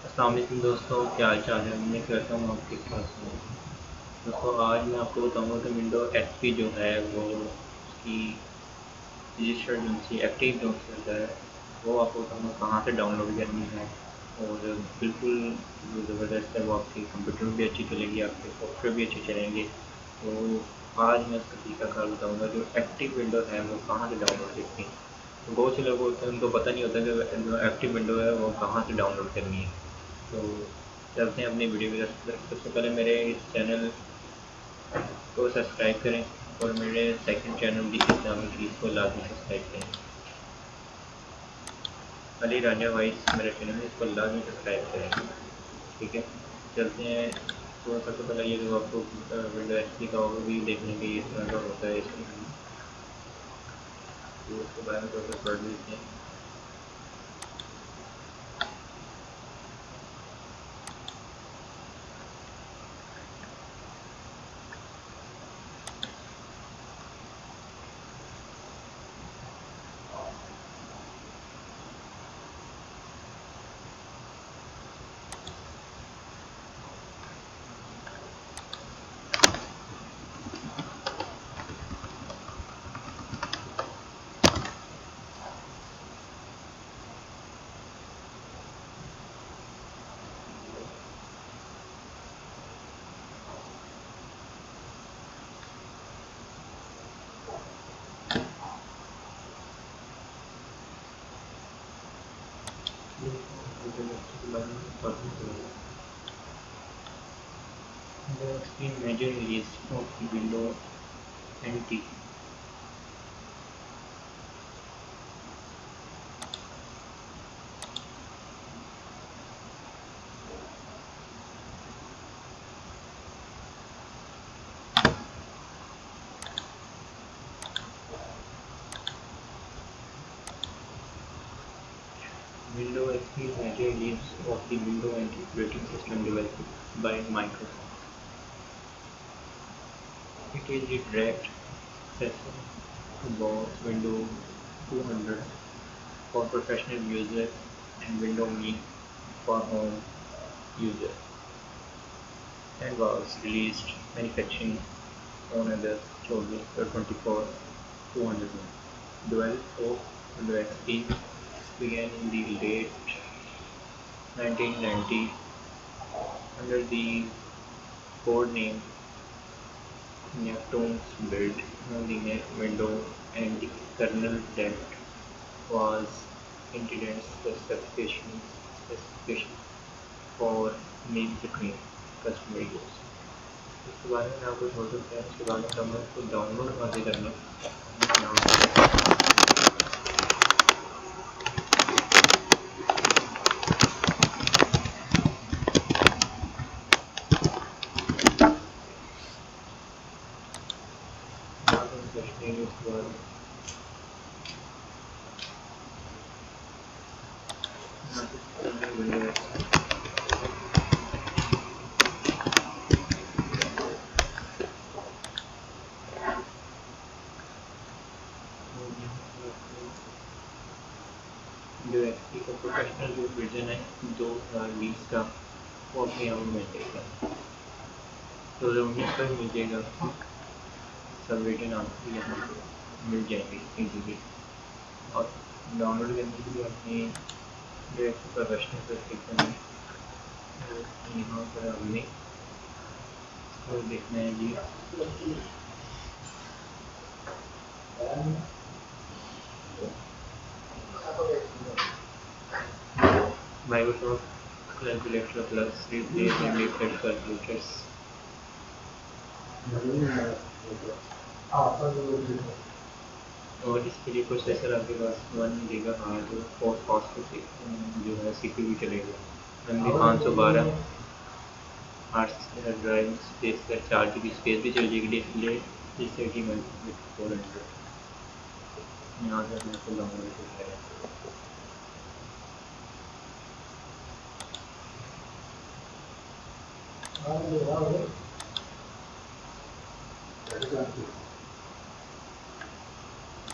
अस्सलाम वालेकुम दोस्तों, क्या हाल चाल है। उम्मीद करता हूँ आप ठीक ठाक हैं। दोस्तों आज मैं आपको बताऊंगा कि विंडो एक्सपी जो है वो उसकी रजिस्टर्ड जो सी एक्टिव जो होता है वो आपको बताऊंगा कहाँ से डाउनलोड करनी है। और बिल्कुल जो ज़बरदस्त है वो आपके कंप्यूटर में भी अच्छी चलेगी, आपके सॉफ्टवेयर भी अच्छे चलेंगे। तो आज मैं उसका तरीकाकार बताऊँगा जो एक्टिव विंडो है वो कहाँ से डाउनलोड करनी है। तो बहुत से लोग होते हैं उनको पता नहीं होता कि जो एक्टिव विंडो है वो कहाँ से डाउनलोड करनी है। तो चलते हैं अपनी वीडियो की तरफ। सबसे पहले मेरे इस चैनल को सब्सक्राइब करें और मेरे सेकंड चैनल दी इस्लामी को लाजमी सब्सक्राइब करें। अली राजा वाइस मेरा चैनल है, इसको लाजमी सब्सक्राइब करें। ठीक है, चलते हैं। तो सबसे पहले ये जो आपको विंडो एच का ओवरव्यू देखने के इस तरह का होता है, इसमें तो उसके बारे में थोड़ा सा पढ़ लेते हैं। The extreme major release of the window NT. Window XP major release of the Window NT operating system developed by Microsoft. It is the direct successor to both Windows 200 for professional users and Windows Me for home users, and was released manufacturing on August 24, 201. Development of Windows XP began in the late 1990 under the code name Neptune's built on the window, and the kernel that was intended specification for mainstream customer use. इसके बारे में आपको छोड़ सकते हैं। इसके बाद हम इसको डाउनलोड कैसे करना सोचते हैं। उसके बाद जो एक्सपी का प्रोफेशनल जो वर्जन है 2020 का वो अपने यहाँ मिल जाएगा। 2019 का मिल जाएगा, सब वर्जन आपको यहाँ मिल जाएंगे इजीली। और डाउनलोड करने के लिए अपनी जो एक्सपी प्रोफेशनल पर क्लिक करना है। तो यहाँ पर हमने तो देखना है जी Microsoft Calculator Plus replace and replace calculators. और इसके लिए प्रोसेसर आपके पास 1 गीगा हार्ड और फास्ट जो है CPU चलेगा। मेमोरी 512 हार्ड ड्राइव स्पेस का 4 GB स्पेस भी चल जाएगी। डिस्प्ले 400 यहाँ से अपने को डाउनलोड